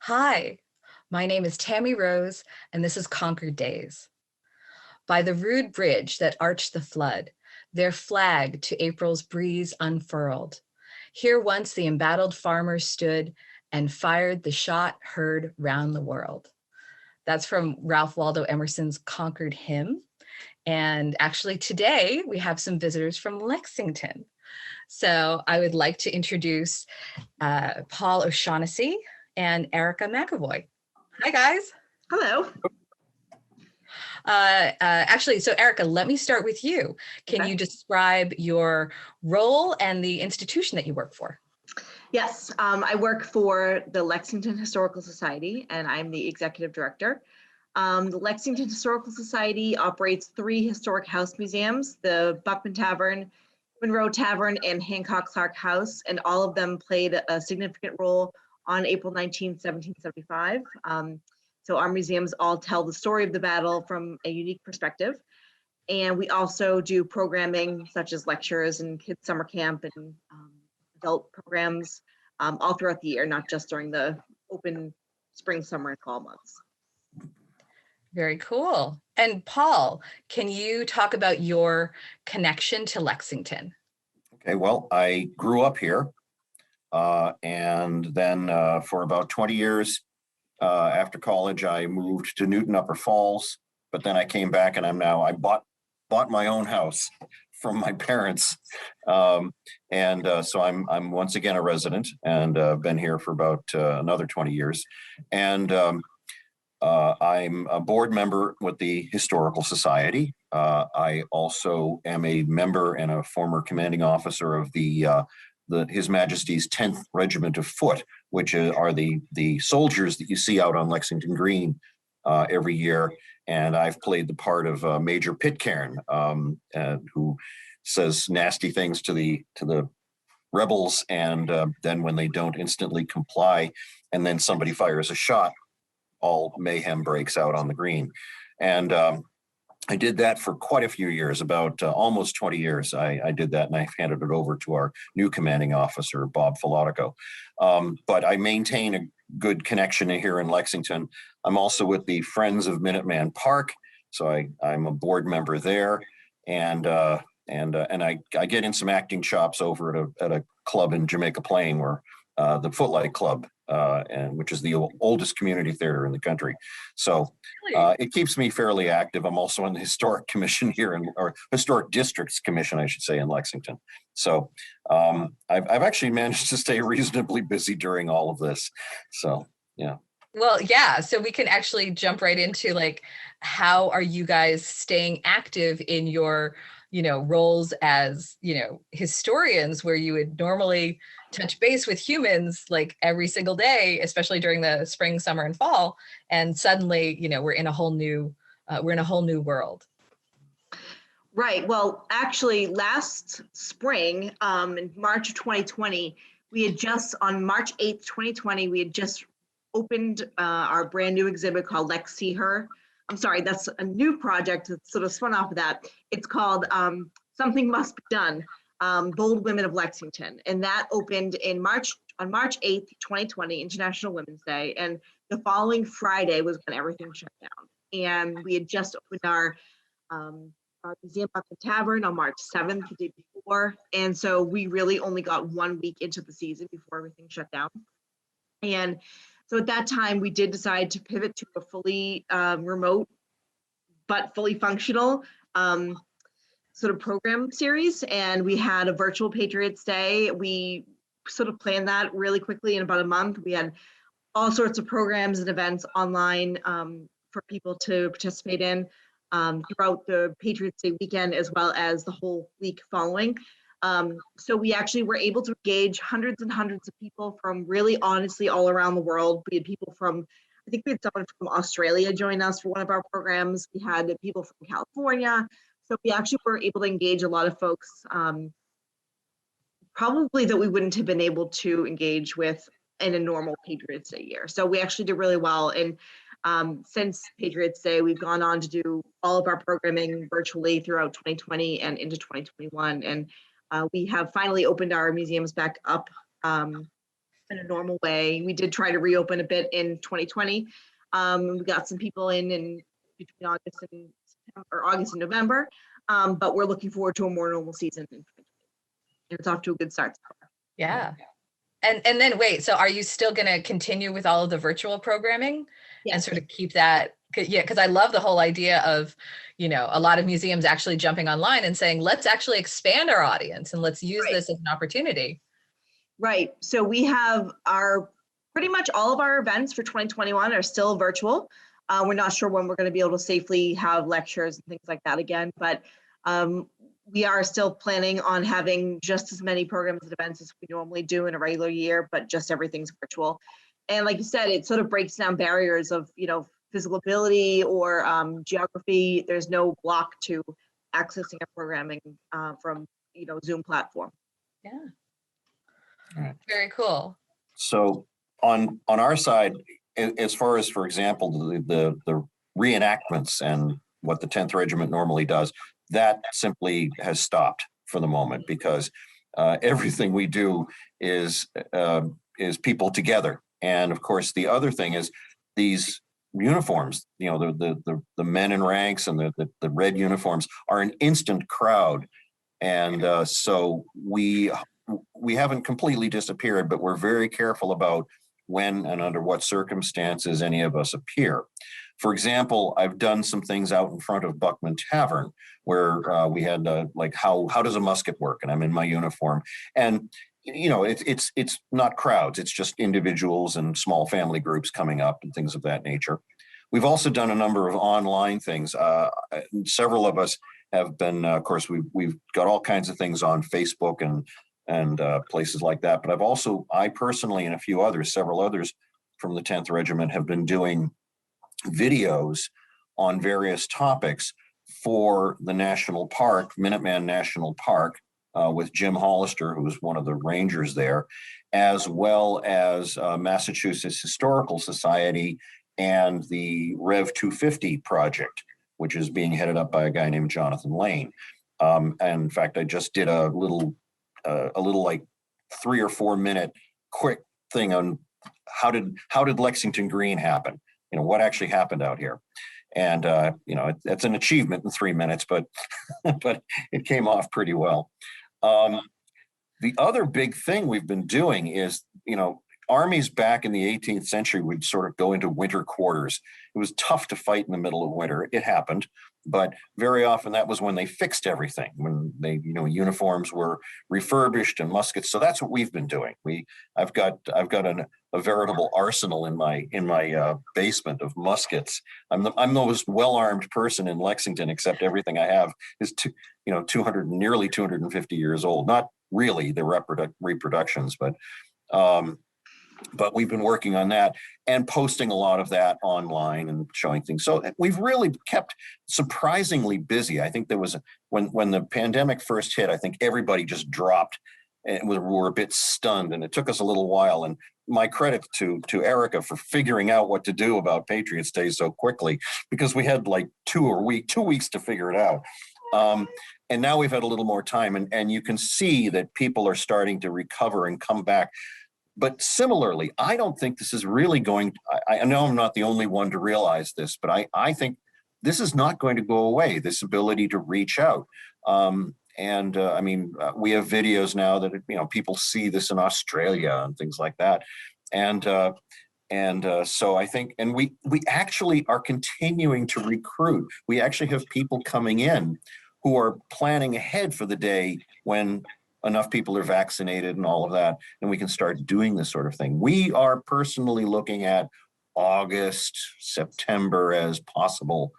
Hi, my name is Tammy Rose, and this is Concord Days. By the rude bridge that arched the flood, their flag to April's breeze unfurled. Here once the embattled farmers stood and fired the shot heard round the world. That's from Ralph Waldo Emerson's Concord Hymn. And actually today we have some visitors from Lexington. So I would like to introduce Paul O'Shaughnessy and Erica McAvoy. Hi, guys. Hello. Actually, so Erica, let me start with you. Can Okay. you describe your role and the institution that you work for? Yes, I work for the Lexington Historical Society, and I'm the executive director. The Lexington Historical Society operates 3 historic house museums, the Buckman Tavern, Monroe Tavern, and Hancock Clark House, and all of them played a significant role on April 19, 1775. So our museums all tell the story of the battle from a unique perspective. And we also do programming such as lectures and kids summer camp and adult programs all throughout the year, not just during the open spring, summer, and fall months. Very cool. And Paul, can you talk about your connection to Lexington? Okay, well, I grew up here, and then for about 20 years after college, I moved to Newton Upper Falls, but then I came back and I bought my own house from my parents. So I'm once again a resident and been here for about another 20 years. And I'm a board member with the Historical Society. I also am a member and a former commanding officer of His Majesty's 10th Regiment of Foot, which are the soldiers that you see out on Lexington Green every year. And I've played the part of Major Pitcairn, who says nasty things to the rebels, and then when they don't instantly comply, and then somebody fires a shot, all mayhem breaks out on the green. And I did that for quite a few years, about almost 20 years. I did that, and I've handed it over to our new commanding officer, Bob Filatico. But I maintain a good connection here in Lexington. I'm also with the Friends of Minuteman Park, so I'm a board member there, and I get in some acting chops over at a club in Jamaica Plain, where the Footlight Club, which is the oldest community theater in the country. So it keeps me fairly active. I'm also on the Historic Commission here, or Historic Districts Commission, I should say, in Lexington. So I've actually managed to stay reasonably busy during all of this. So, yeah. Well, yeah, so we can actually jump right into like, how are you guys staying active in your, roles as, historians, where you would normally touch base with humans like every single day, especially during the spring, summer, and fall. And suddenly, we're in a whole new world. Right. Well, actually, last spring, in March of 2020, on March 8th, 2020, we had just opened our brand new exhibit called Lex See Her. I'm sorry, that's a new project that sort of spun off of that. It's called Something Must Be Done, Bold Women of Lexington. And that opened on March 8th, 2020, International Women's Day. And the following Friday was when everything shut down. And we had just opened our museum Buckman Tavern on March 7th, the day before. And so we really only got 1 week into the season before everything shut down. And so at that time, we did decide to pivot to a fully remote, but fully functional sort of program series. And we had a virtual Patriots Day. We sort of planned that really quickly in about a month. We had all sorts of programs and events online for people to participate in throughout the Patriots Day weekend, as well as the whole week following. So we actually were able to engage hundreds and hundreds of people from really honestly all around the world. We had people I think we had someone from Australia join us for one of our programs. We had people from California. So we actually were able to engage a lot of folks, probably that we wouldn't have been able to engage with in a normal Patriots Day year. So we actually did really well. And since Patriots Day, we've gone on to do all of our programming virtually throughout 2020 and into 2021. And we have finally opened our museums back up in a normal way. We did try to reopen a bit in 2020. We got some people in between August and September, or August and November, but we're looking forward to a more normal season. It's off to a good start. Yeah. And then wait, so are you still going to continue with all of the virtual programming and sort of keep that? Yeah, because I love the whole idea of, a lot of museums actually jumping online and saying, let's actually expand our audience and let's use this as an opportunity. Right. So we have pretty much all of our events for 2021 are still virtual. We're not sure when we're going to be able to safely have lectures and things like that again, but we are still planning on having just as many programs and events as we normally do in a regular year, but just everything's virtual. And like you said, it sort of breaks down barriers of, physical ability or geography. There's no block to accessing our programming from, Zoom platform. Yeah. All right. Very cool. So on our side, as far as, for example, the reenactments and what the 10th Regiment normally does, that simply has stopped for the moment because everything we do is people together. And of course, the other thing is these uniforms, the men in ranks and the red uniforms are an instant crowd. And so we haven't completely disappeared, but we're very careful about when and under what circumstances any of us appear. For example, I've done some things out in front of Buckman Tavern where we had like how does a musket work, and I'm in my uniform, and it's not crowds, it's just individuals and small family groups coming up and things of that nature. We've also done a number of online things. Several of us have been, of course, we've got all kinds of things on Facebook and places like that. But I personally and several others from the 10th Regiment have been doing videos on various topics for the national park, Minuteman National Park, with Jim Hollister, who was one of the rangers there, as well as Massachusetts Historical Society and the Rev 250 project, which is being headed up by a guy named Jonathan Lane. And in fact, I just did a little like 3 or 4 minute quick thing on how did Lexington Green happen? What actually happened out here? And it's an achievement in 3 minutes, but but it came off pretty well. The other big thing we've been doing is, armies back in the 18th century would sort of go into winter quarters. It was tough to fight in the middle of winter. It happened, but very often that was when they fixed everything, when they, uniforms were refurbished and muskets. So that's what we've been doing. I've got a veritable arsenal in my basement of muskets. I'm the most well-armed person in Lexington, except everything I have is 200, nearly 250 years old. Not really the reproductions, but we've been working on that and posting a lot of that online and showing things. So we've really kept surprisingly busy. I think there was when the pandemic first hit, I think everybody just dropped and we were a bit stunned, and it took us a little while. And my credit to Erica for figuring out what to do about Patriots Day so quickly, because we had like 2 weeks to figure it out. And now we've had a little more time, and you can see that people are starting to recover and come back. But similarly, I don't think this is really going, I know I'm not the only one to realize this, but I think this is not going to go away, this ability to reach out. We have videos now that, people see this in Australia and things like that. So I think, and we actually are continuing to recruit. We actually have people coming in who are planning ahead for the day when enough people are vaccinated and all of that, and we can start doing this sort of thing. We are personally looking at August, September as possible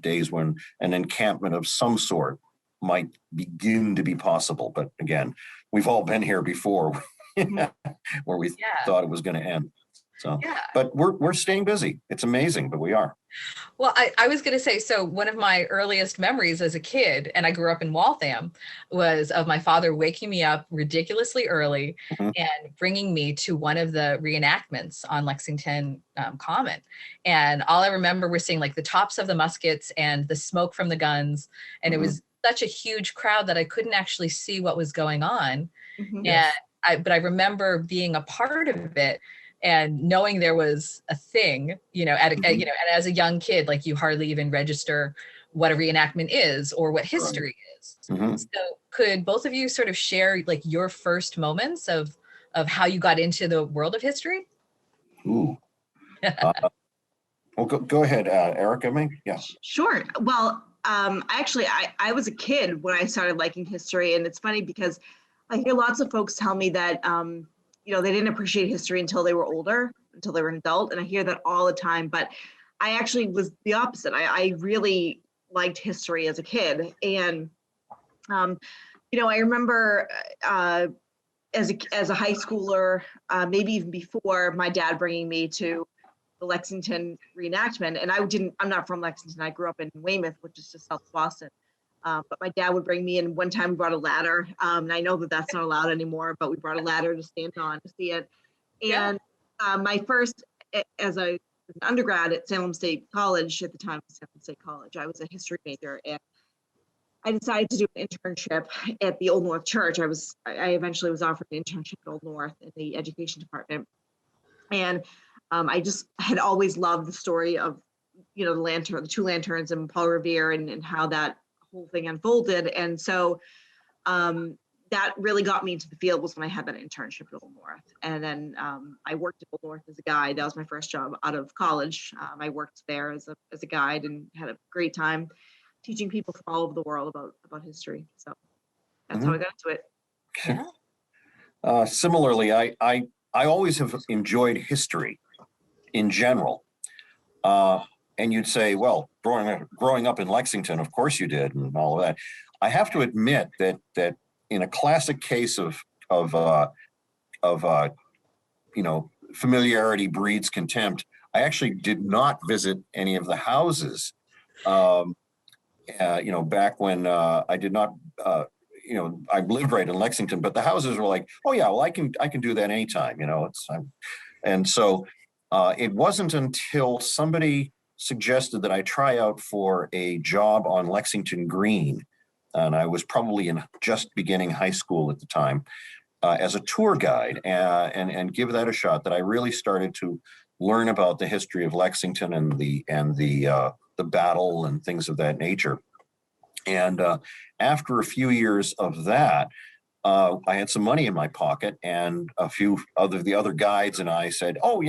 days when an encampment of some sort might begin to be possible. But again, we've all been here before where we thought it was going to end. So, but we're staying busy. It's amazing, but we are. Well, I was going to say, so one of my earliest memories as a kid, and I grew up in Waltham, was of my father waking me up ridiculously early and bringing me to one of the reenactments on Lexington Common. And all I remember was seeing like the tops of the muskets and the smoke from the guns. And it was such a huge crowd that I couldn't actually see what was going on. And but I remember being a part of it and knowing there was a thing, you know, and as a young kid, like you hardly even register what a reenactment is or what history is. Mm-hmm. So could both of you sort of share like your first moments of how you got into the world of history? Ooh. Well, go ahead, Erica. Yeah. Sure. Well, actually, I was a kid when I started liking history, and it's funny because I hear lots of folks tell me that they didn't appreciate history until they were older, until they were an adult, and I hear that all the time. But I actually was the opposite. I really liked history as a kid, and I remember as a high schooler, maybe even before, my dad bringing me to the Lexington reenactment. And I'm not from Lexington. I grew up in Weymouth, which is just south of Boston. But my dad would bring me in. One time we brought a ladder. And I know that that's not allowed anymore, but we brought a ladder to stand on to see it. And my first, as an undergrad at Salem State College, at the time, Salem State College, I was a history major. And I decided to do an internship at the Old North Church. I eventually was offered an internship at Old North in the education department. And I just had always loved the story of, the two lanterns and Paul Revere and how that whole thing unfolded. And so that really got me into the field was when I had that internship at Old North. And then I worked at Old North as a guide. That was my first job out of college. I worked there as a guide and had a great time teaching people from all over the world about history. So that's how I got into it. Yeah. Similarly, I always have enjoyed history in general. And you'd say, well, growing up in Lexington, of course you did, and all of that. I have to admit that in a classic case of familiarity breeds contempt, I actually did not visit any of the houses. Back when I did not, I lived right in Lexington, but the houses were like, oh yeah, well I can do that anytime, and so it wasn't until somebody suggested that I try out for a job on Lexington Green, and I was probably just beginning high school at the time, as a tour guide, and give that a shot, that I really started to learn about the history of Lexington and the battle and things of that nature. And after a few years of that, I had some money in my pocket, and a few of the other guides and I said, oh,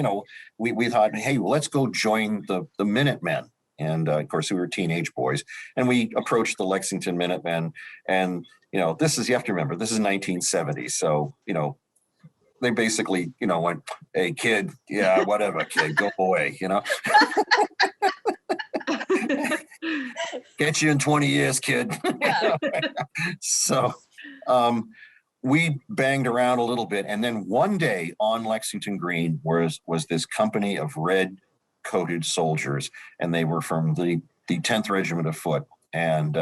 we thought, hey, well, let's go join the Minutemen. And of course, we were teenage boys, and we approached the Lexington Minutemen. And, you have to remember, this is 1970. So, they basically, went, hey, kid, yeah, whatever, kid, go away, Get you in 20 years, kid. Yeah. So we banged around a little bit. And then one day on Lexington Green was this company of red-coated soldiers, and they were from the 10th Regiment of Foot. And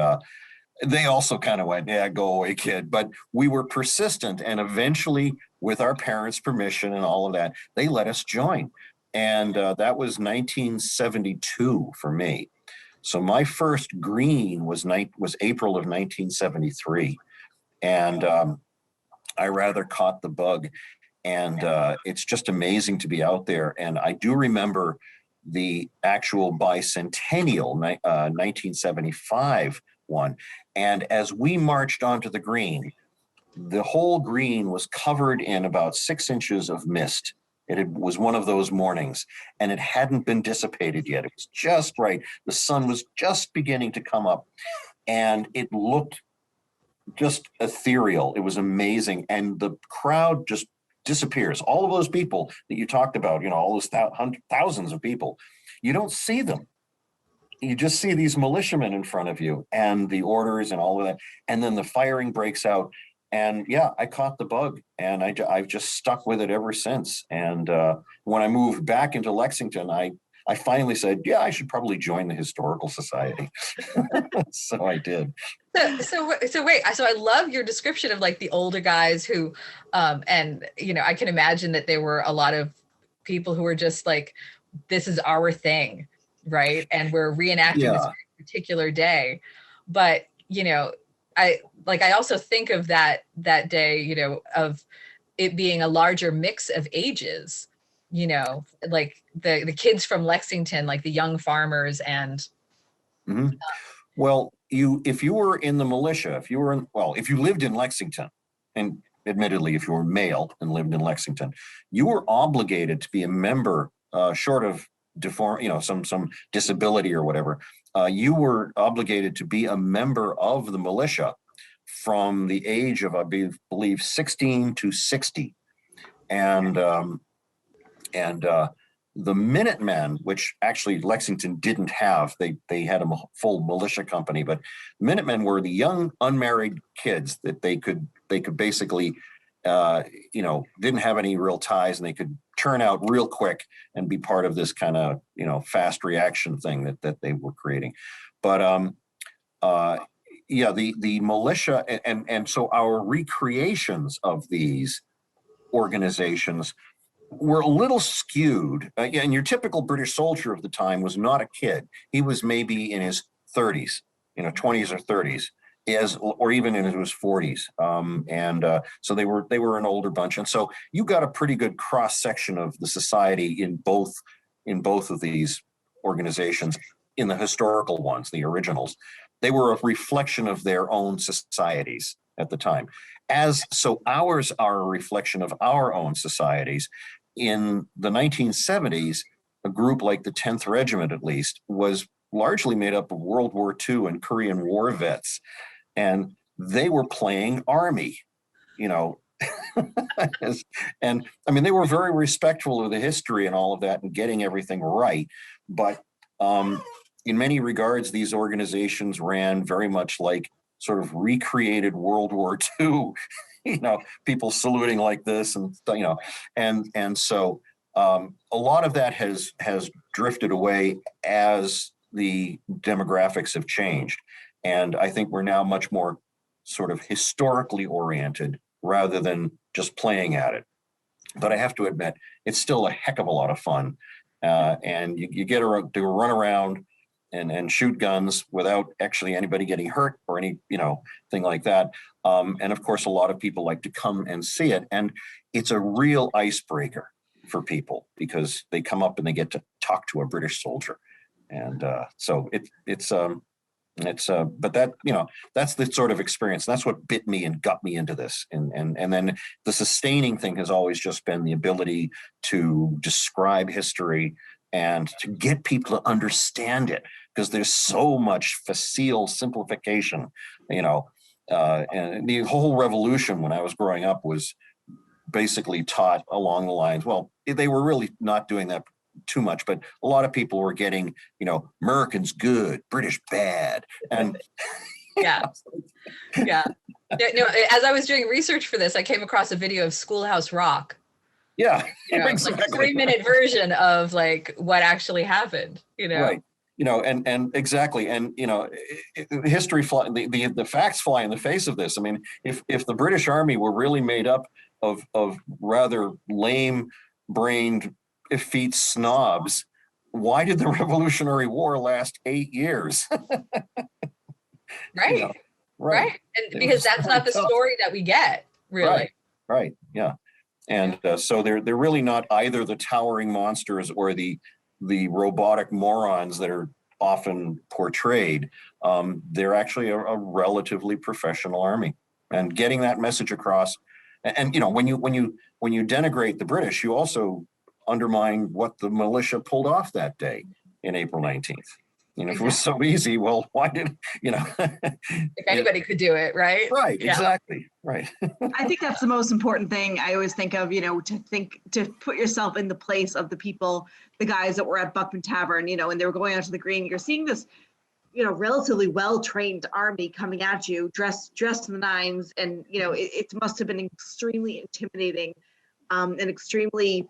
they also kind of went, yeah, go away, kid. But we were persistent, and eventually, with our parents' permission and all of that, they let us join. And that was 1972 for me. So my first green was April of 1973. And I rather caught the bug. And it's just amazing to be out there. And I do remember the actual bicentennial 1975 one. And as we marched onto the green, the whole green was covered in about 6 inches of mist. It was one of those mornings, and it hadn't been dissipated yet. It was just right. The sun was just beginning to come up, and it looked just ethereal. It was amazing. And the crowd just disappears. All of those people that you talked about, all those thousands of people, you don't see them. You just see these militiamen in front of you and the orders and all of that. And then the firing breaks out. And yeah, I caught the bug, and I've just stuck with it ever since. And when I moved back into Lexington, I finally said, yeah, I should probably join the Historical Society. So I did. So wait, so I love your description of like the older guys who, and I can imagine that there were a lot of people who were just like, this is our thing, right? And we're reenacting this particular day. But I also think of that day, of it being a larger mix of ages, you know, like the kids from Lexington, like the young farmers and Mhm. Well, if you were in the militia, if you lived in Lexington, and admittedly, if you were male and lived in Lexington, you were obligated to be a member, short of some disability or whatever. You were obligated to be a member of the militia from the age of, I believe, 16 to 60, and the Minutemen, which actually Lexington didn't have, they had a full militia company, but Minutemen were the young unmarried kids that they could basically, didn't have any real ties, and they could turn out real quick and be part of this kind of fast reaction thing that they were creating. But the militia, and so our recreations of these organizations were a little skewed. And your typical British soldier of the time was not a kid. He was maybe in his 30s, 20s or 30s, or even in his 40s. So they were an older bunch. And so you got a pretty good cross section of the society in both of these organizations. In the historical ones, the originals, they were a reflection of their own societies at the time. Ours are a reflection of our own societies. In the 1970s, a group like the 10th Regiment, at least, was largely made up of World War II and Korean War vets. And they were playing Army, and I mean, they were very respectful of the history and all of that and getting everything right. But in many regards, these organizations ran very much like sort of recreated World War II, people saluting like this, and so a lot of that has drifted away as the demographics have changed, and I think we're now much more sort of historically oriented rather than just playing at it. But I have to admit, it's still a heck of a lot of fun, and you get to run around and shoot guns without actually anybody getting hurt or any thing like that. And of course, a lot of people like to come and see it, and it's a real icebreaker for people because they come up and they get to talk to a British soldier, and so but that that's the sort of experience. That's what bit me and got me into this, and then the sustaining thing has always just been the ability to describe history and to get people to understand it, because there's so much facile simplification, and the whole revolution when I was growing up was basically taught along the lines, well, they were really not doing that too much, but a lot of people were getting, Americans good, British bad. And yeah. No, as I was doing research for this, I came across a video of Schoolhouse Rock. Yeah. Like a 3-minute version of like what actually happened, Right. And exactly. And, history, the facts fly in the face of this. I mean, if the British Army were really made up of rather lame-brained, effete snobs, why did the Revolutionary War last 8 years? Right. Right. And because that's not the story that we get, really. Right. Yeah. And so they're really not either the towering monsters or the robotic morons that are often portrayed. They're actually a relatively professional army, and getting that message across. And when you denigrate the British, you also undermine what the militia pulled off that day in April 19th. If it was so easy, well, why did if anybody could do it, right? Right, yeah. Exactly, right. I think that's the most important thing I always think of, to put yourself in the place of the people, the guys that were at Buckman Tavern, and they were going out to the green. You're seeing this, relatively well-trained army coming at you, dressed to the nines, and it must have been extremely intimidating, and extremely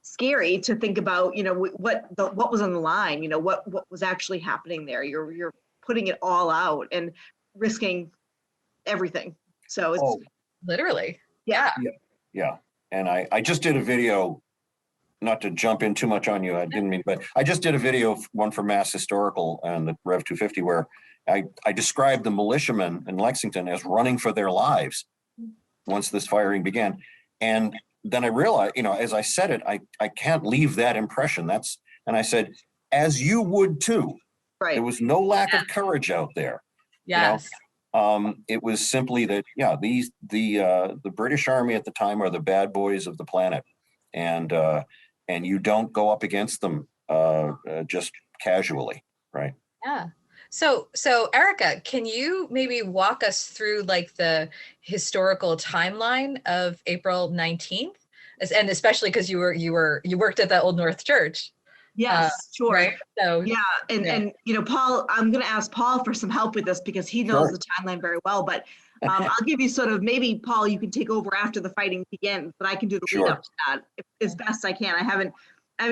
scary to think about, what was on the line, what was actually happening there. You're putting it all out and risking everything. So it's literally. Yeah. And I just did a video, not to jump in too much on you, I didn't mean, but I just did a video, one for Mass Historical and the Rev 250, where I described the militiamen in Lexington as running for their lives once this firing began. And then I realized, as I said it, I can't leave that impression. And I said, as you would too. Right. There was no lack of courage out there. Yes. It was simply that, the British Army at the time are the bad boys of the planet, and you don't go up against them just casually, right? Yeah. So Erica, can you maybe walk us through like the historical timeline of April 19th? And especially because you worked at the Old North Church. Yes, sure. Right. So yeah, and Paul, I'm going to ask Paul for some help with this because he knows the timeline very well. But I'll give you sort of, maybe Paul, you can take over after the fighting begins, but I can do the lead up to that as best I can. I haven't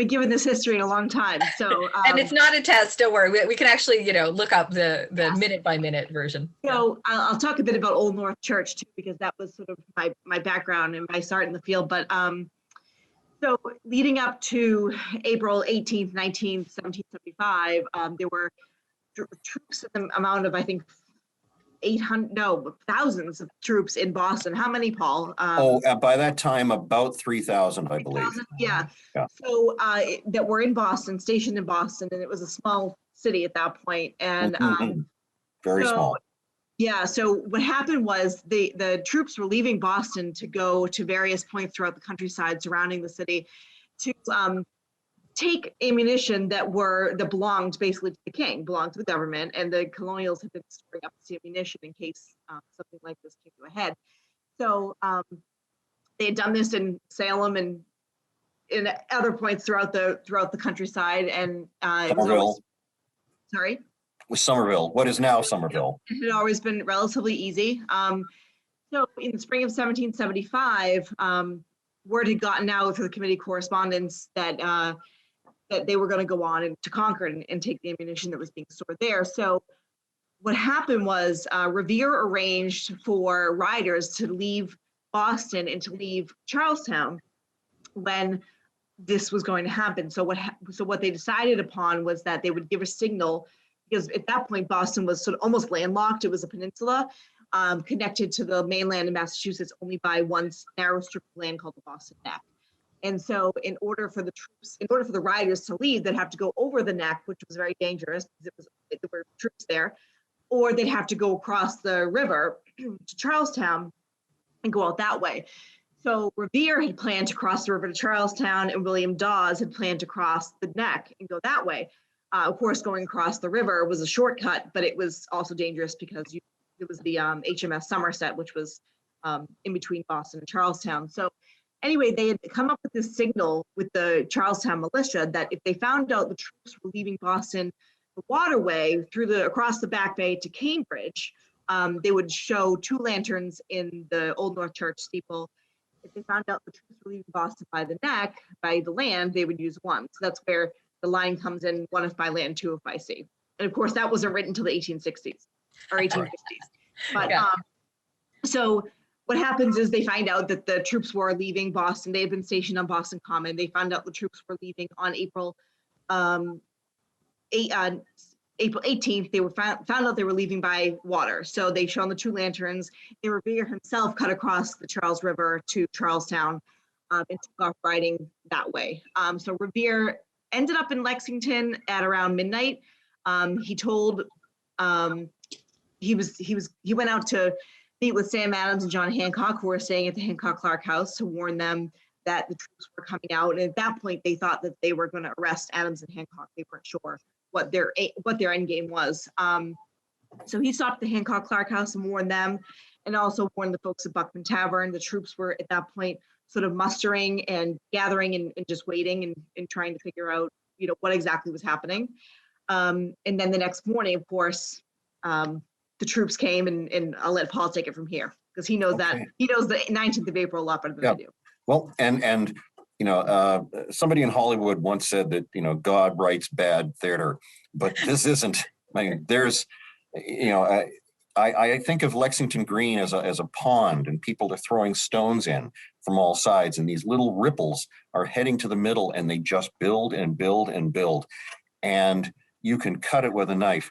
given this history in a long time, so and it's not a test. Don't worry, we can actually look up the minute by minute version. So I'll talk a bit about Old North Church too, because that was sort of my background and my start in the field. But so leading up to April 18th, 1775, there were troops in the amount of, I think, thousands of troops in Boston. How many, Paul? By that time, about 3,000, I believe. Yeah. So that were in Boston, stationed in Boston, and it was a small city at that point. And very small. Yeah, so what happened was the troops were leaving Boston to go to various points throughout the countryside surrounding the city to take ammunition that belonged basically to the king, belonged to the government, and the colonials had been storing up this ammunition in case something like this came to a head. So they had done this in Salem and in other points throughout the countryside, and it was always, sorry? With Somerville, what is now Somerville. It had always been relatively easy. So in the spring of 1775, word had gotten out through the committee correspondence that they were going to go on to Concord and take the ammunition that was being stored there. So what happened was Revere arranged for riders to leave Boston and to leave Charlestown when this was going to happen. So what they decided upon was that they would give a signal, because at that point, Boston was sort of almost landlocked. It was a peninsula connected to the mainland in Massachusetts only by one narrow strip of land called the Boston Neck. And so in order for the riders to leave, they'd have to go over the neck, which was very dangerous because there were troops there, or they'd have to go across the river to Charlestown and go out that way. So Revere had planned to cross the river to Charlestown, and William Dawes had planned to cross the neck and go that way. Of course, going across the river was a shortcut, but it was also dangerous because it was the HMS Somerset, which was in between Boston and Charlestown. So anyway, they had come up with this signal with the Charlestown militia that if they found out the troops were leaving Boston the waterway across the Back Bay to Cambridge, they would show two lanterns in the Old North Church steeple. If they found out the troops were leaving Boston by the neck, by the land, they would use one. So that's where the line comes in, one if by land, two if by sea. And of course, that wasn't written until the 1860s or 1850s. But so what happens is they find out that the troops were leaving Boston. They had been stationed on Boston Common. They found out the troops were leaving on April 18th. They were found out they were leaving by water. So they shone the two lanterns. Revere himself cut across the Charles River to Charlestown and took off riding that way. So Revere ended up in Lexington at around midnight. He told he went out to meet with Sam Adams and John Hancock, who were staying at the Hancock Clark House, to warn them that the troops were coming out. And at that point, they thought that they were going to arrest Adams and Hancock. They weren't sure what their end game was. So he stopped the Hancock Clark House and warned them, and also warned the folks at Buckman Tavern. The troops were at that point sort of mustering and gathering and just waiting and trying to figure out, what exactly was happening. And then the next morning, of course, the troops came, and I'll let Paul take it from here because he knows that he knows the 19th of April a lot better than I do. Well, and somebody in Hollywood once said that God writes bad theater, but this isn't. I mean, there's, I think of Lexington Green as a pond, and people are throwing stones in from all sides, and these little ripples are heading to the middle, and they just build and build and build, and you can cut it with a knife.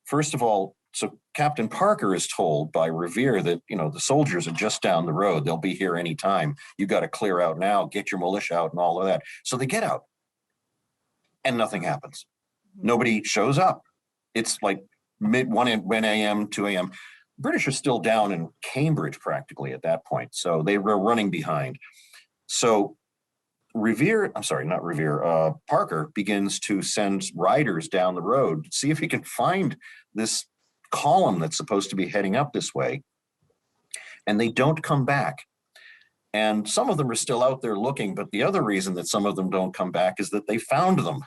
First of all, so Captain Parker is told by Revere that, the soldiers are just down the road. They'll be here anytime. You got to clear out now, get your militia out and all of that. So they get out and nothing happens. Nobody shows up. It's like 1 a.m., 2 a.m. British are still down in Cambridge practically at that point. So they were running behind. So Parker begins to send riders down the road, see if he can find this column that's supposed to be heading up this way. And they don't come back. And some of them are still out there looking, but the other reason that some of them don't come back is that they found them,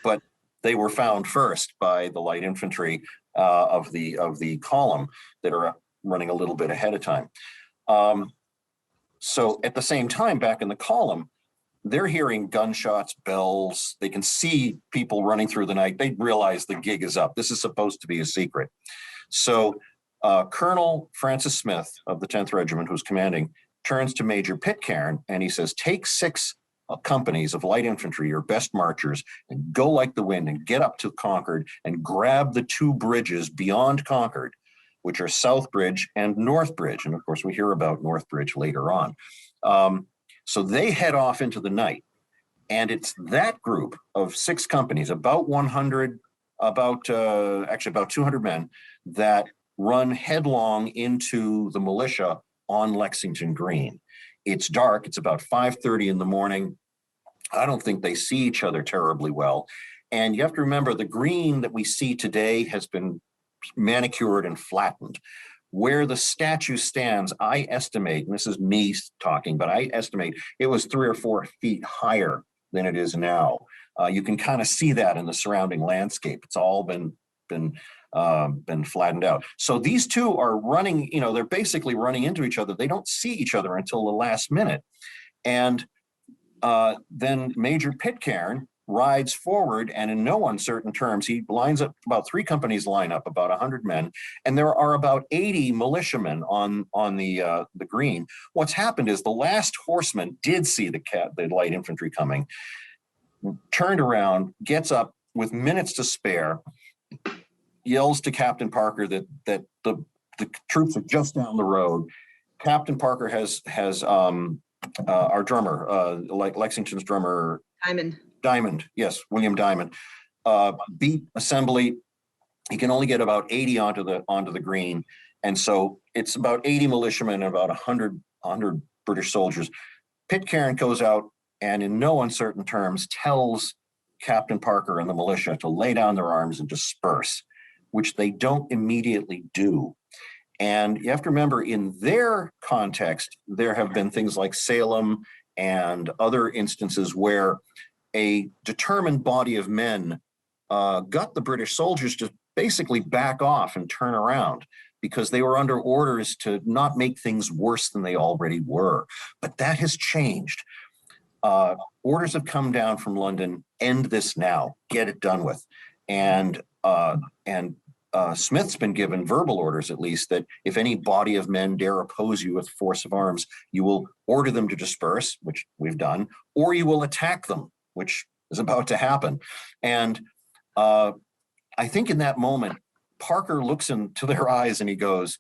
but they were found first by the light infantry of the column that are running a little bit ahead of time. So at the same time, back in the column, they're hearing gunshots, bells. They can see people running through the night. They realize the gig is up. This is supposed to be a secret. So Colonel Francis Smith of the 10th Regiment, who's commanding, turns to Major Pitcairn and he says, take 6 companies of light infantry, your best marchers, and go like the wind and get up to Concord and grab the 2 bridges beyond Concord, which are South Bridge and North Bridge. And of course, we hear about North Bridge later on. So they head off into the night. And it's that group of 6 companies, about 200 men, that run headlong into the militia on Lexington Green. It's dark. It's about 5:30 in the morning. I don't think they see each other terribly well. And you have to remember, the green that we see today has been manicured and flattened. Where the statue stands, I estimate, and this is me talking, but I estimate it was 3 or 4 feet higher than it is now. You can kind of see that in the surrounding landscape. It's all been flattened out. So these 2 are running, they're basically running into each other. They don't see each other until the last minute. And then Major Pitcairn rides forward, and in no uncertain terms, he lines up, about 3 companies line up, about 100 men, and there are about 80 militiamen on the green. What's happened is the last horseman did see the light infantry coming, turned around, gets up with minutes to spare, yells to Captain Parker that the troops are just down the road. Captain Parker has our drummer, Lexington's drummer, Diamond, yes, William Diamond, beat assembly. He can only get about 80 onto the green, and so it's about 80 militiamen and about 100 British soldiers. Pitcairn goes out and, in no uncertain terms, tells Captain Parker and the militia to lay down their arms and disperse, which they don't immediately do. And you have to remember, in their context, there have been things like Salem and other instances where a determined body of men got the British soldiers to basically back off and turn around because they were under orders to not make things worse than they already were. But that has changed. Orders have come down from London, end this now, get it done with. And Smith's been given verbal orders, at least, that if any body of men dare oppose you with force of arms, you will order them to disperse, which we've done, or you will attack them, which is about to happen. And I think in that moment, Parker looks into their eyes and he goes,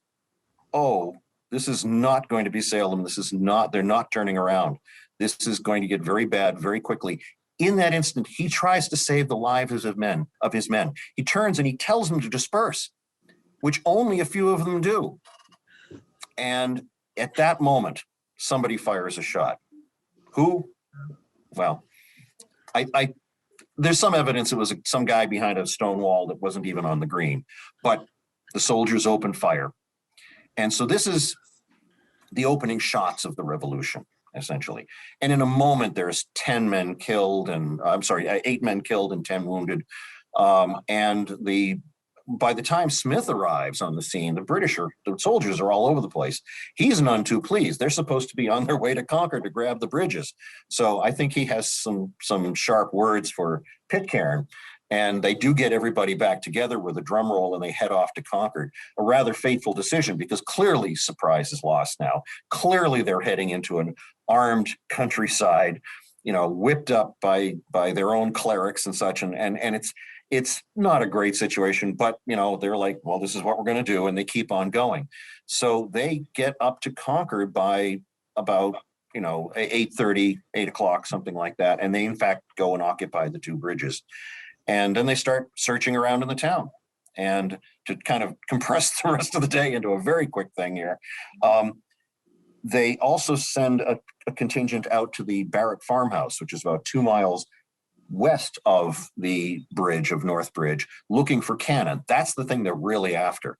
oh, this is not going to be Salem. They're not turning around. This is going to get very bad very quickly. In that instant, he tries to save the lives of his men. He turns and he tells them to disperse, which only a few of them do. And at that moment, somebody fires a shot. Who? Well, there's some evidence it was some guy behind a stone wall that wasn't even on the green, but the soldiers opened fire. And so this is the opening shots of the revolution, essentially. And in a moment, there's 8 men killed and 10 wounded. And by the time Smith arrives on the scene, the soldiers are all over the place. He's none too pleased. They're supposed to be on their way to Concord to grab the bridges. So I think he has some sharp words for Pitcairn. And they do get everybody back together with a drum roll and they head off to Concord. A rather fateful decision because clearly surprise is lost now. Clearly they're heading into an armed countryside, whipped up by their own clerics and such. And it's not a great situation, but they're like, well, this is what we're going to do, and they keep on going. So they get up to Concord by about 8:30, 8 o'clock, something like that, and they in fact go and occupy the two bridges, and then they start searching around in the town. And to kind of compress the rest of the day into a very quick thing here, they also send a contingent out to the Barrett farmhouse, which is about 2 miles west of the bridge of North Bridge, looking for cannon. That's the thing they're really after.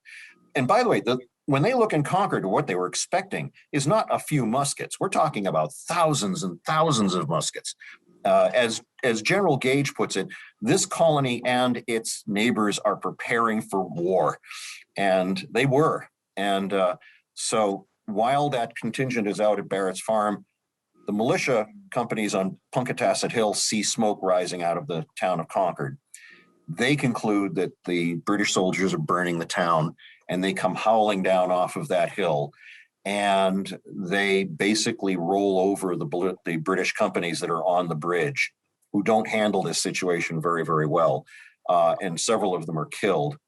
And by the way, when they look in Concord, what they were expecting is not a few muskets. We're talking about thousands and thousands of muskets. As General Gage puts it, this colony and its neighbors are preparing for war, and they were. And so while that contingent is out at Barrett's farm, the militia companies on Punkatasset Hill see smoke rising out of the town of Concord. They conclude that the British soldiers are burning the town, and they come howling down off of that hill, and they basically roll over the British companies that are on the bridge, who don't handle this situation very, very well. And several of them are killed.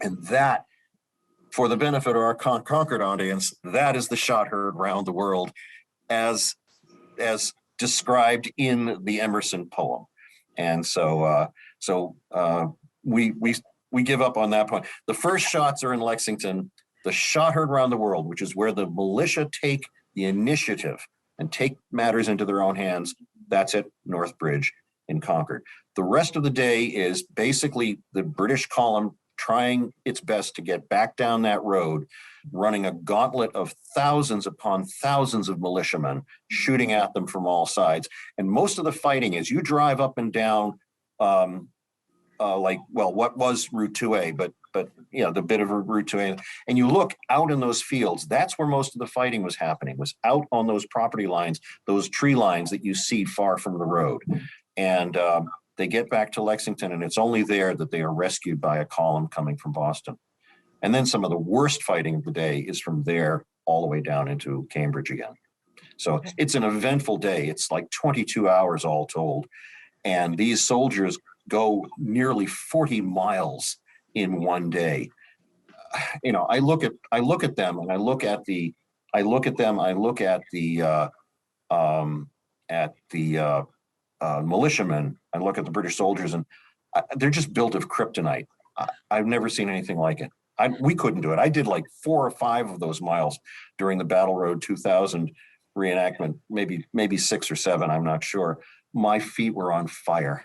And that, for the benefit of our Concord audience, that is the shot heard round the world as described in the Emerson poem. And so we give up on that point. The first shots are in Lexington. The shot heard around the world, which is where the militia take the initiative and take matters into their own hands, that's at North Bridge in Concord. The rest of the day is basically the British column trying its best to get back down that road, running a gauntlet of thousands upon thousands of militiamen, shooting at them from all sides. And most of the fighting is you drive up and down what was Route 2A, but the bit of Route 2A, and you look out in those fields, that's where most of the fighting was happening, was out on those property lines, those tree lines that you see far from the road. And they get back to Lexington, and it's only there that they are rescued by a column coming from Boston. And then some of the worst fighting of the day is from there all the way down into Cambridge again. So it's an eventful day. It's like 22 hours all told. And these soldiers go nearly 40 miles in one day. I look at them, and I look at the militiamen, I look at the British soldiers, and they're just built of kryptonite. I've never seen anything like it. We couldn't do it. I did like 4 or 5 of those miles during the Battle Road 2000 reenactment, maybe 6 or 7, I'm not sure. My feet were on fire.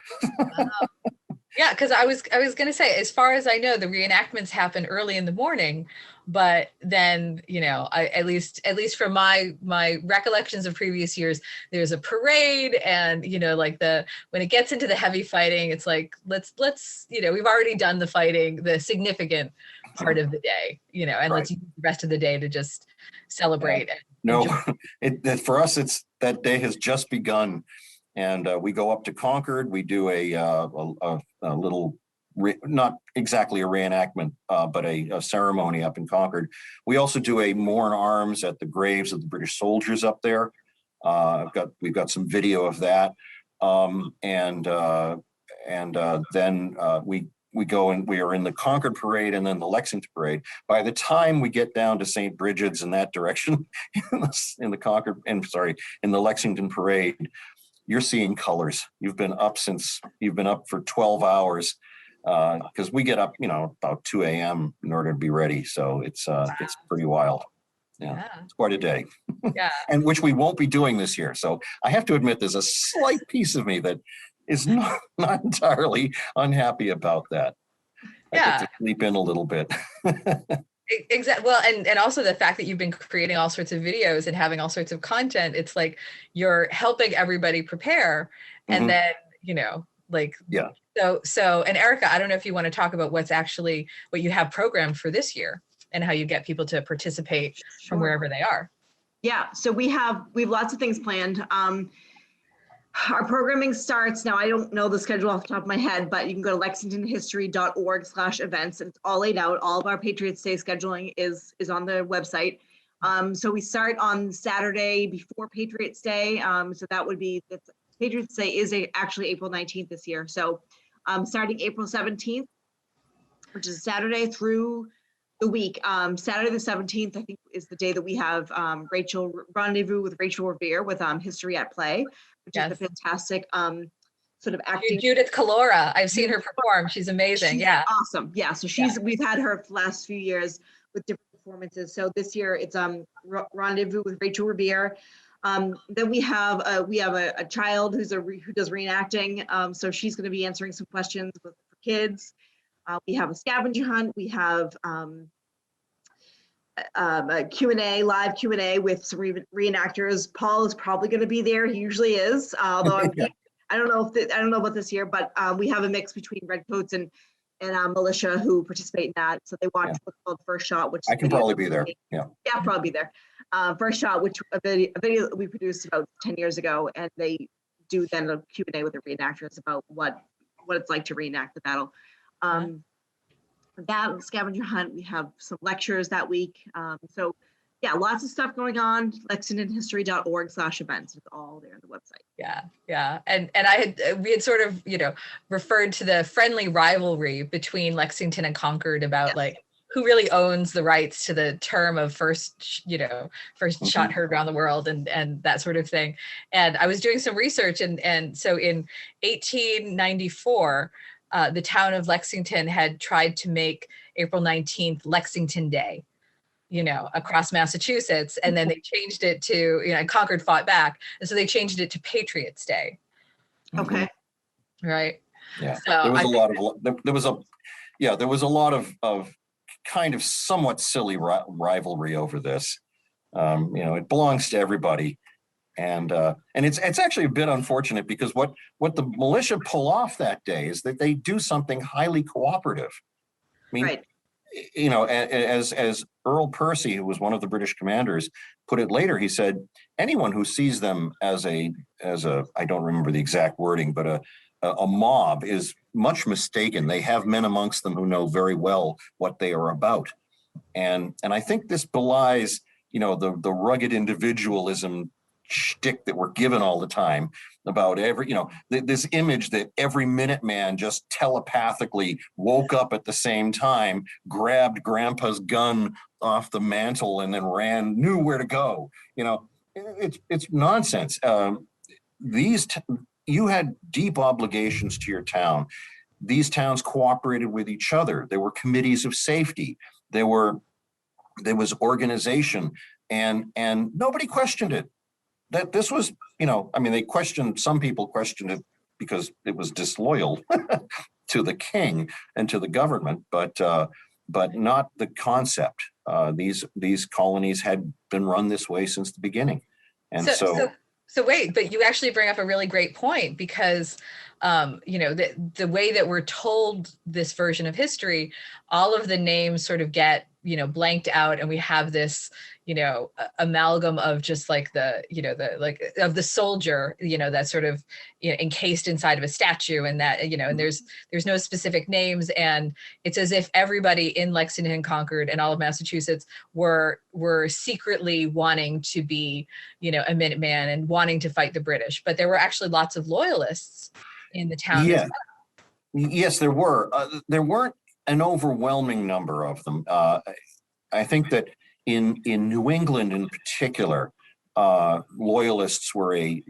Yeah, because I was going to say, as far as I know, the reenactments happen early in the morning, but then at least from my recollections of previous years, there's a parade, and when it gets into the heavy fighting, it's like let's we've already done the fighting, the significant part of the day, and right. Let's use the rest of the day to just celebrate. No, for us, it's that day has just begun. And we go up to Concord. We do a little, not exactly a reenactment, but a ceremony up in Concord. We also do a mourn arms at the graves of the British soldiers up there. We've got some video of that, then we go and we are in the Concord parade and then the Lexington parade. By the time we get down to St. Bridget's in that direction, in the Lexington parade, you're seeing colors. You've been up for 12 hours because we get up, about 2 a.m. in order to be ready. So it's pretty wild. Yeah, it's quite a day. Yeah. And which we won't be doing this year. So I have to admit, there's a slight piece of me that is not entirely unhappy about that. I get to sleep in a little bit. Exactly. Well, and also the fact that you've been creating all sorts of videos and having all sorts of content, it's like you're helping everybody prepare. And then, yeah. So, and Erica, I don't know if you want to talk about what you have programmed for this year and how you get people to participate from wherever they are. Yeah. So we have lots of things planned. Our programming starts now. I don't know the schedule off the top of my head, but you can go to lexingtonhistory.org/events. It's all laid out. All of our Patriots Day scheduling is on the website. So we start on Saturday before Patriots Day. So that would be Patriots Day is actually April 19th this year. So starting April 17th, which is Saturday through the week. Saturday the 17th, I think, is the day that we have Rachel Rendezvous with Rachel Revere with History at Play, which is a fantastic sort of acting. Judith Calora, I've seen her perform. She's amazing. She's awesome. Yeah, so we've had her for the last few years with different performances. So this year it's Rendezvous with Rachel Revere. Then we have a child who does reenacting. So she's going to be answering some questions for kids. We have a scavenger hunt. We have a Q&A, live Q&A with some reenactors. Paul is probably going to be there. He usually is, although I don't know about this year, but we have a mix between redcoats and militia who participate in that. So they watch what's called First Shot, which I can probably be there. Yeah, probably be there. First Shot, which a video that we produced about 10 years ago, and they do then a Q&A with the reenactors about what it's like to reenact the battle. That scavenger hunt, we have some lectures that week. So yeah, lots of stuff going on. LexingtonHistory.org/events. It's all there on the website. Yeah. And we had sort of, referred to the friendly rivalry between Lexington and Concord about like who really owns the rights to the term of first shot heard around the world and that sort of thing. And I was doing some research and so in 1894, the town of Lexington had tried to make April 19th Lexington Day, across Massachusetts. And then they changed it to, Concord fought back. And so they changed it to Patriots Day. Okay. Right. Yeah. So there was a lot of kind of somewhat silly rivalry over this. It belongs to everybody. And it's actually a bit unfortunate because what the militia pull off that day is that they do something highly cooperative. I mean, right. As Earl Percy, who was one of the British commanders, put it later, he said, anyone who sees them as a I don't remember the exact wording, but a mob is much mistaken. They have men amongst them who know very well what they are about. And I think this belies, the rugged individualism shtick that we're given all the time about this image that every Minuteman just telepathically woke up at the same time, grabbed Grandpa's gun off the mantle and then knew where to go. It's nonsense. You had deep obligations to your town. These towns cooperated with each other. There were committees of safety. There was organization, and nobody questioned it. That this was, some people questioned it because it was disloyal to the king and to the government, but not the concept. These colonies had been run this way since the beginning. And so wait, but you actually bring up a really great point because, the way that we're told this version of history, all of the names sort of get, blanked out, and we have this, amalgam of just like of the soldier, that sort of encased inside of a statue, and that, and there's no specific names, and it's as if everybody in Lexington and Concord and all of Massachusetts were secretly wanting to be, a Minuteman and wanting to fight the British, but there were actually lots of loyalists in the town. Yeah. Yes, there were. There weren't an overwhelming number of them. I think that in New England in particular, loyalists were a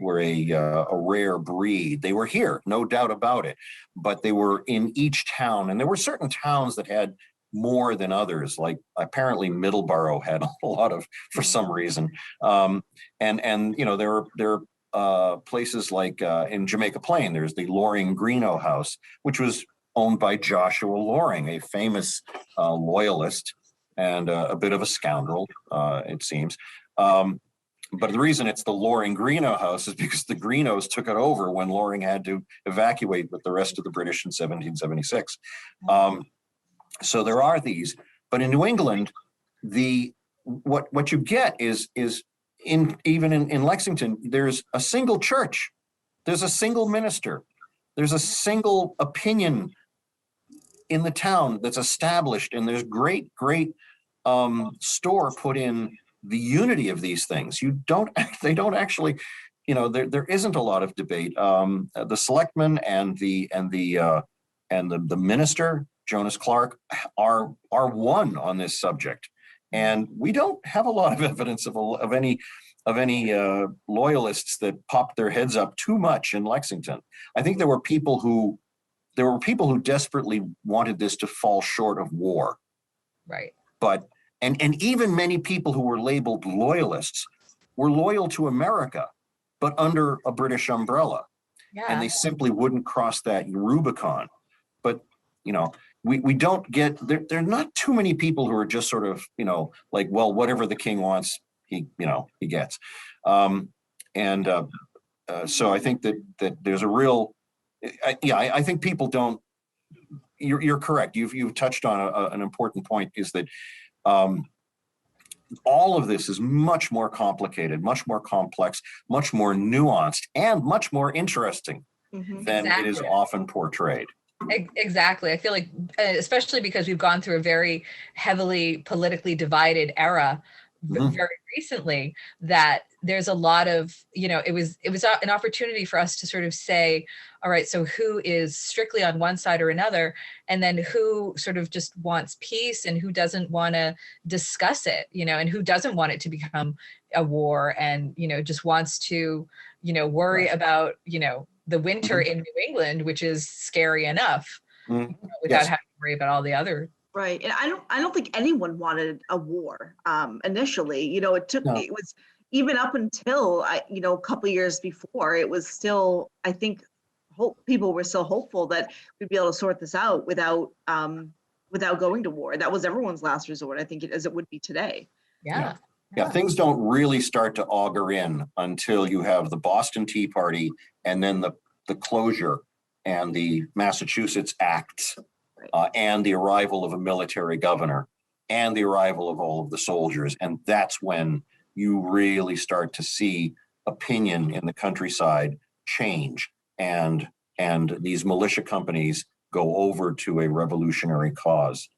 rare breed. They were here, no doubt about it, but they were in each town, and there were certain towns that had more than others. Like apparently Middleborough had a lot of, for some reason, and there are places like in Jamaica Plain. There's the Loring Greenough House, which was owned by Joshua Loring, a famous loyalist and a bit of a scoundrel, it seems. But the reason it's the Loring Greenough House is because the Greenoughs took it over when Loring had to evacuate with the rest of the British in 1776. So there are these, but in New England, what you get is even in Lexington, there's a single church, there's a single minister, there's a single opinion in the town that's established, and there's great store put in the unity of these things. They don't actually, there isn't a lot of debate. The selectmen and the and the minister, Jonas Clark, are one on this subject. And we don't have a lot of evidence of any loyalists that popped their heads up too much in Lexington. I think there were people who desperately wanted this to fall short of war. Right. But and even many people who were labeled loyalists were loyal to America, but under a British umbrella. Yeah. And they simply wouldn't cross that Rubicon. But, we don't get, there are not too many people who are just sort of, like, well, whatever the king wants, he gets. So I think that there's a real, I think people don't, you're correct. You've touched on an important point, is that all of this is much more complicated, much more complex, much more nuanced, and much more interesting than it is often portrayed. Exactly. I feel like, especially because we've gone through a very heavily politically divided era very recently, that there's a lot of, it was an opportunity for us to sort of say, all right, so who is strictly on one side or another, and then who sort of just wants peace and who doesn't want to discuss it, and who doesn't want it to become a war, and, just wants to, worry about, the winter in New England, which is scary enough, without having to worry about all the other. Right. And I don't think anyone wanted a war initially. It was even up until a couple of years before, it was still, I think, people were still hopeful that we'd be able to sort this out without going to war. That was everyone's last resort, I think, as it would be today. Yeah. Yeah, things don't really start to auger in until you have the Boston Tea Party, and then the closure and the Massachusetts Acts, and the arrival of a military governor, and the arrival of all of the soldiers. And that's when you really start to see opinion in the countryside change, and these militia companies go over to a revolutionary cause.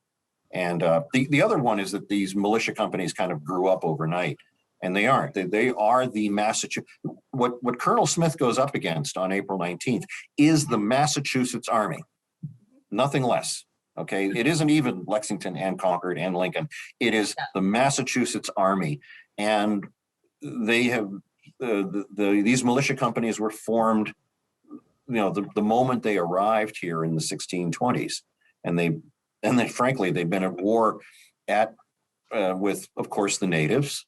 And the other one is that these militia companies kind of grew up overnight, and they aren't. They are the Massachusetts. What Colonel Smith goes up against on April 19th is the Massachusetts Army, nothing less. Okay, it isn't even Lexington and Concord and Lincoln. It is the Massachusetts Army, and they have these militia companies were formed, the moment they arrived here in the 1620s, and frankly, they've been at war with, of course, the Native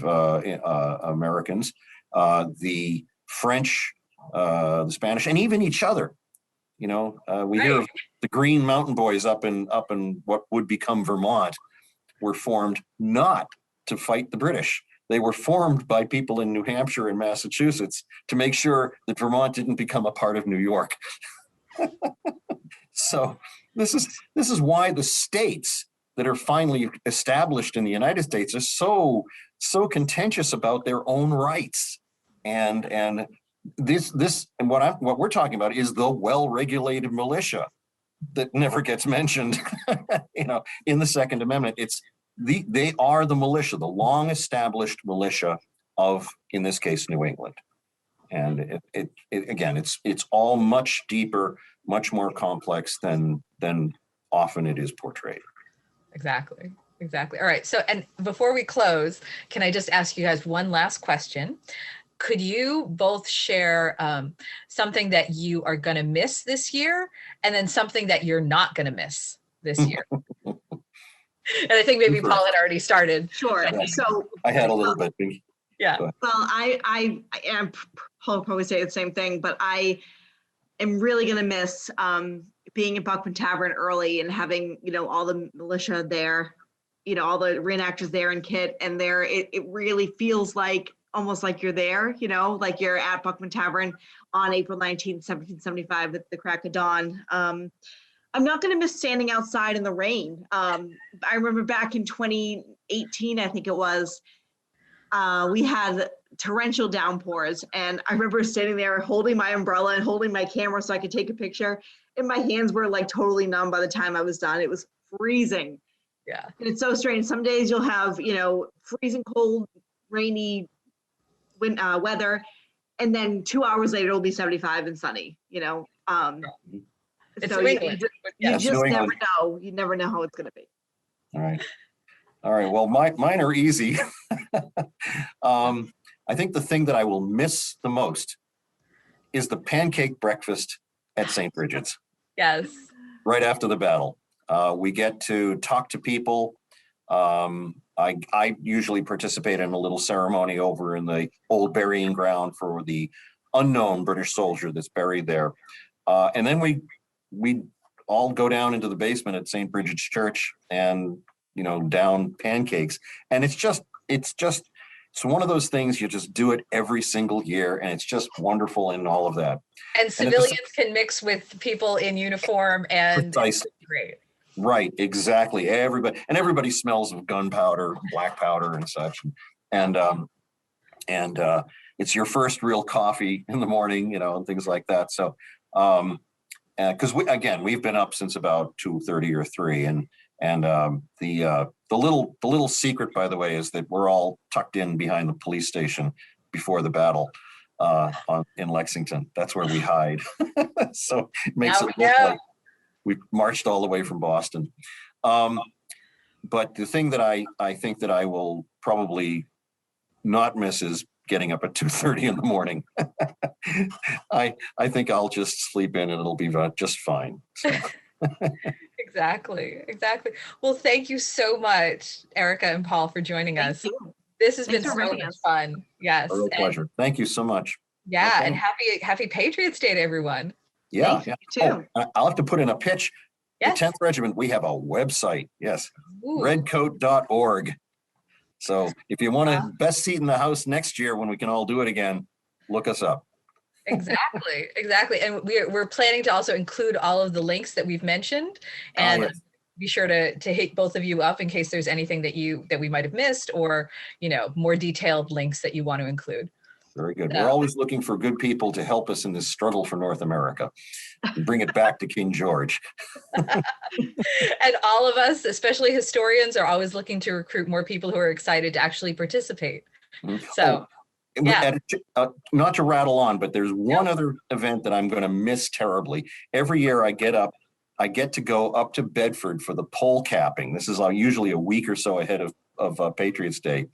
Americans, the French, the Spanish, and even each other. We hear of the Green Mountain Boys up in what would become Vermont were formed not to fight the British. They were formed by people in New Hampshire and Massachusetts to make sure that Vermont didn't become a part of New York. So this is why the states that are finally established in the United States are so contentious about their own rights. And what we're talking about is the well-regulated militia that never gets mentioned, in the Second Amendment. They are the militia, the long-established militia of, in this case, New England. And it's all much deeper, much more complex than often it is portrayed. Exactly. All right. So, and before we close, can I just ask you guys one last question? Could you both share something that you are going to miss this year, and then something that you're not going to miss this year? And I think maybe Paul had already started. Sure. So I had a little bit. Yeah. Well, I am probably say the same thing, but I am really going to miss being at Buckman Tavern early and having, all the militia there, all the reenactors there in kit, and there, it really feels like almost like you're there, like you're at Buckman Tavern on April 19th, 1775 at the crack of dawn. I'm not going to miss standing outside in the rain. I remember back in 2018, I think it was, we had torrential downpours, and I remember standing there holding my umbrella and holding my camera so I could take a picture, and my hands were like totally numb by the time I was done. It was freezing. Yeah. And it's so strange. Some days you'll have, freezing cold, rainy weather, and then 2 hours later it'll be 75 and sunny, It's So New you, England. you That's just New never England. know. You never know how it's going to be. All right. All right. Well, mine are easy. I think the thing that I will miss the most is the pancake breakfast at St. Bridget's Yes. right after the battle. We get to talk to people. I usually participate in a little ceremony over in the old burying ground for the unknown British soldier that's buried there. And then we all go down into the basement at St. Bridget's Church and, down pancakes. And it's one of those things, you just do it every single year, and it's just wonderful and all of that. And civilians can mix with people in uniform, and it's great. Right, exactly. Everybody smells of gunpowder, black powder, and such. And it's your first real coffee in the morning, and things like that. So, because we've been up since about 2:30 or 3, and the little secret, by the way, is that we're all tucked in behind the police station before the battle in Lexington. That's where we hide. So it makes it look like we marched all the way from Boston. But the thing that I think that I will probably not miss is getting up at 2:30 in the morning. I think I'll just sleep in and it'll be just fine. So. Exactly. Well, thank you so much, Erica and Paul, for joining us. This has been so much fun. Yes. A real pleasure. Thank you so much. Yeah. Okay. And happy Patriots Day to everyone. Yeah. You too. I'll have to put in a pitch. Yes. The 10th Regiment, we have a website. Yes. Redcoat.org. So if you want a best seat in the house next year when we can all do it again, look us up. Exactly. And we're planning to also include all of the links that we've mentioned, and be sure to hit both of you up in case there's anything that we might have missed, or more detailed links that you want to include. Very good. We're always looking for good people to help us in this struggle for North America and bring it back to King George. And all of us, especially historians, are always looking to recruit more people who are excited to actually participate. So. Yeah. Not to rattle on, but there's one other event that I'm going to miss terribly. Every year I get to go up to Bedford for the pole capping. This is usually a week or so ahead of Patriots Day.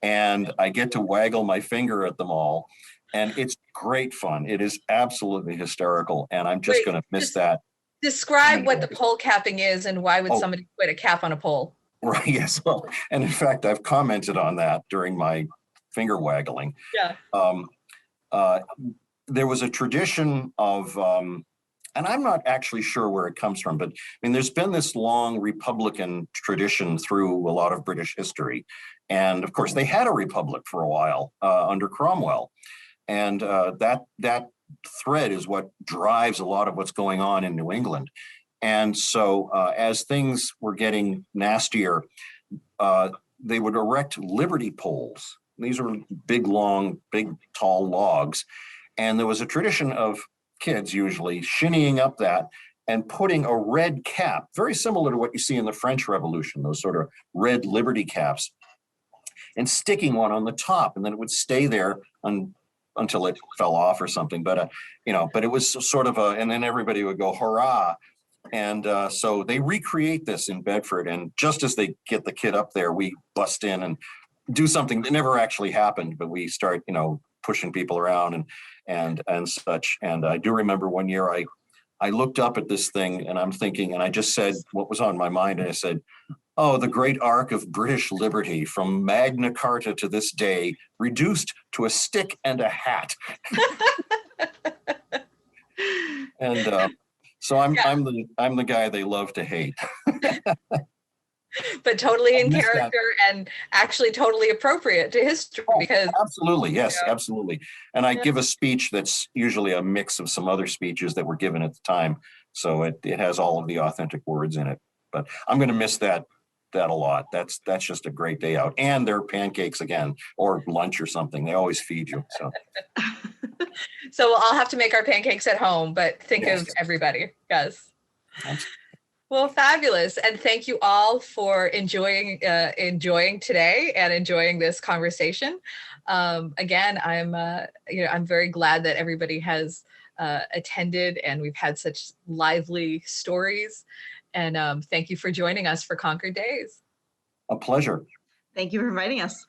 And I get to waggle my finger at them all. And it's great fun. It is absolutely hysterical. And I'm just going to miss that. Describe what the pole capping is and why would somebody put a cap on a pole? Right, yes. Well, and in fact, I've commented on that during my finger waggling. Yeah. There was a tradition of, and I'm not actually sure where it comes from, but I mean, there's been this long Republican tradition through a lot of British history. And of course, they had a republic for a while under Cromwell. And that thread is what drives a lot of what's going on in New England. And so as things were getting nastier, they would erect liberty poles. These are big, tall logs. And there was a tradition of kids usually shinnying up that and putting a red cap, very similar to what you see in the French Revolution, those sort of red liberty caps, and sticking one on the top. And then it would stay there until it fell off or something. But, but it was sort of and then everybody would go, hurrah. And so they recreate this in Bedford. And just as they get the kid up there, we bust in and do something that never actually happened, but we start, pushing people around and such. And I do remember one year I looked up at this thing and I'm thinking, and I just said what was on my mind. And I said, oh, the great arc of British liberty from Magna Carta to this day, reduced to a stick and a hat. And so I'm the guy they love to hate. But totally in character and actually totally appropriate to history, because absolutely, yes, absolutely. And I give a speech that's usually a mix of some other speeches that were given at the time, so it has all of the authentic words in it. But I'm going to miss that a lot. That's just a great day out, and their pancakes again, or lunch or something. They always feed you. So we'll all have to make our pancakes at home, but think of everybody. Yes. Well, fabulous. And thank you all for enjoying today and enjoying this conversation. Again, I'm very glad that everybody has attended, and we've had such lively stories. And thank you for joining us for Concord Days. A pleasure. Thank you for inviting us.